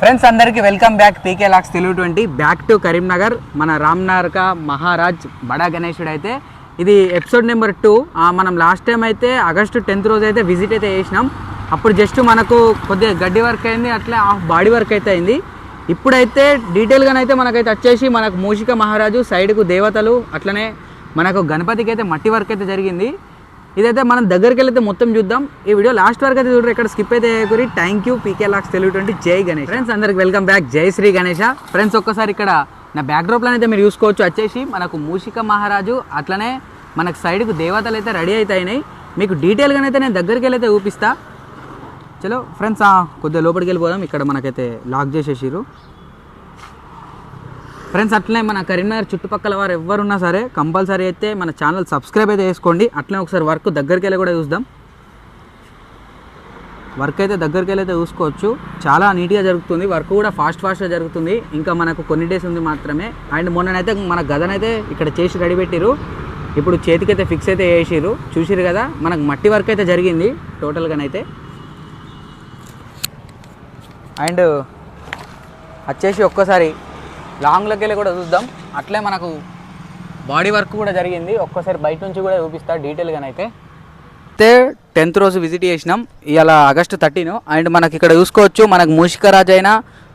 Friends అందరికీ welcome back PK lakhs Telugu 20 back to Karimnagar. మన రామ్నగర్ మహారాజ్ బడా గణేశుడు అయితే ఇది ఎపిసోడ్ నెంబర్ 2. మనం లాస్ట్ టైం అయితే ఆగస్టు 10th రోజు అయితే విజిట్ అయితే చేసినాం. అప్పుడు జస్ట్ మనకు కొద్దిగా గడ్డి వర్క్ అయింది, అట్లా బాడీ వర్క్ అయితే అయింది. ఇప్పుడైతే డీటెయిల్గానైతే మనకైతే వచ్చేసి మనకు మూషిక మహారాజు సైడ్కు దేవతలు, అట్లనే మనకు గణపతికి అయితే మట్టి వర్క్ అయితే జరిగింది. ఇదైతే మనం దగ్గరికి వెళ్ళైతే మొత్తం చూద్దాం. ఈ వీడియో లాస్ట్ వరకు అయితే చూడరు, ఇక్కడ స్కిప్ అయితే చేయకూరి. థ్యాంక్ యూ పీకే లాక్స్ తెలుగు 20 జై గణేష్. ఫ్రెండ్స్ అందరికి వెల్కమ్ బ్యాక్, జై శ్రీ గణేష. ఫ్రెండ్స్ ఒక్కసారి ఇక్కడ నా బ్యాక్డ్రాప్లో అయితే మీరు చూసుకోవచ్చు, వచ్చేసి మనకు మూషిక మహారాజు అట్లనే మనకు సైడ్కు దేవతలు అయితే రెడీ అయితే అయినాయి. మీకు డీటెయిల్గానైతే నేను దగ్గరికి వెళ్ళైతే చూపిస్తా. చలో ఫ్రెండ్స్ కొద్దిగా లోపలికి వెళ్ళిపోదాం. ఇక్కడ మనకైతే లాక్ చేసేసారు. ఫ్రెండ్స్ అట్లనే మన కరీంనగర్ చుట్టుపక్కల వారు ఎవరున్నా సరే కంపల్సరీ అయితే మన ఛానల్ సబ్స్క్రైబ్ అయితే చేసుకోండి. అట్లనే ఒకసారి వర్క్ దగ్గరికి వెళ్ళి కూడా చూద్దాం. వర్క్ అయితే దగ్గరికి వెళ్ళి అయితే చూసుకోవచ్చు, చాలా నీట్గా జరుగుతుంది. వర్క్ కూడా ఫాస్ట్గా జరుగుతుంది. ఇంకా మనకు కొన్ని డేస్ ఉంది మాత్రమే. అండ్ మొన్ననైతే మన గదనైతే ఇక్కడ చేసి రెడీ పెట్టిరు. ఇప్పుడు చేతికైతే ఫిక్స్ అయితే చేసిరు, చూసిరు కదా. మనకు మట్టి వర్క్ అయితే జరిగింది టోటల్గానైతే. అండ్ వచ్చేసి ఒక్కసారి లాంగ్లోకి వెళ్ళి కూడా చూద్దాం. అట్లే మనకు బాడీ వర్క్ కూడా జరిగింది, ఒక్కసారి బయట నుంచి కూడా చూపిస్తా డీటెయిల్గానైతే. 10th రోజు విజిట్ చేసినాం, ఇవాళ ఆగస్టు 13. అండ్ మనకి ఇక్కడ చూసుకోవచ్చు, మనకు మూషికరాజు అయినా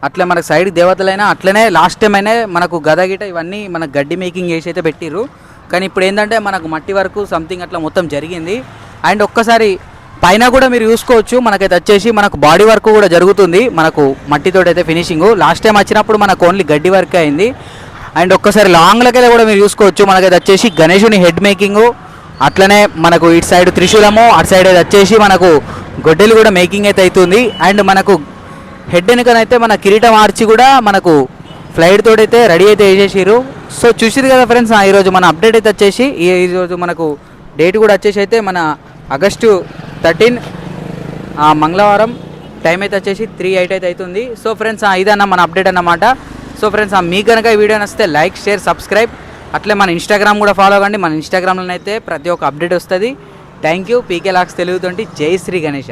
అట్లే మనకు సైడ్ దేవతలైనా అట్లనే లాస్ట్ టైం అయినా మనకు గద గిట ఇవన్నీ మనకు గడ్డి మేకింగ్ చేసి అయితే పెట్టిర్రు. కానీ ఇప్పుడు ఏంటంటే మనకు మట్టి వర్క్ సంథింగ్ అట్లా మొత్తం జరిగింది. అండ్ ఒక్కసారి పైన కూడా మీరు చూసుకోవచ్చు, మనకైతే వచ్చేసి మనకు బాడీ వర్క్ కూడా జరుగుతుంది. మనకు మట్టితో అయితే ఫినిషింగ్ లాస్ట్ టైం వచ్చినప్పుడు మనకు ఓన్లీ గడ్డి వర్క్ అయింది. అండ్ ఒక్కసారి లాంగ్లకైతే కూడా మీరు చూసుకోవచ్చు, మనకైతే వచ్చేసి గణేశుని హెడ్ మేకింగ్, అట్లనే మనకు ఇటు సైడ్ త్రిశూలము, అటు సైడ్ అయితే వచ్చేసి మనకు గొడ్డెలు కూడా మేకింగ్ అయితే అవుతుంది. అండ్ మనకు హెడ్ వెనుకనైతే మన కిరీటం ఆర్చి కూడా మనకు ఫ్లైట్ తోటి అయితే రెడీ అయితే వేసేసారు. సో చూసిరు కదా ఫ్రెండ్స్, ఈరోజు మన అప్డేట్ అయితే వచ్చేసి ఈరోజు మనకు డేట్ కూడా వచ్చేసి అయితే మన ఆగస్టు 13 మంగళవారం. టైం అయితే వచ్చేసి 3:08 అయితే అవుతుంది. సో ఫ్రెండ్స్ ఇదన్న మన అప్డేట్ అన్నమాట. సో ఫ్రెండ్స్ మీకు కనుక ఈ వీడియో నచ్చితే లైక్, షేర్, సబ్స్క్రైబ్. అట్లే మన ఇన్స్టాగ్రామ్ కూడా ఫాలో అవ్వండి. మన ఇన్స్టాగ్రామ్లో అయితే ప్రతి ఒక్క అప్డేట్ వస్తుంది. థ్యాంక్ యూ పీకే లాక్స్ తెలుగు 20 జై శ్రీ గణేష.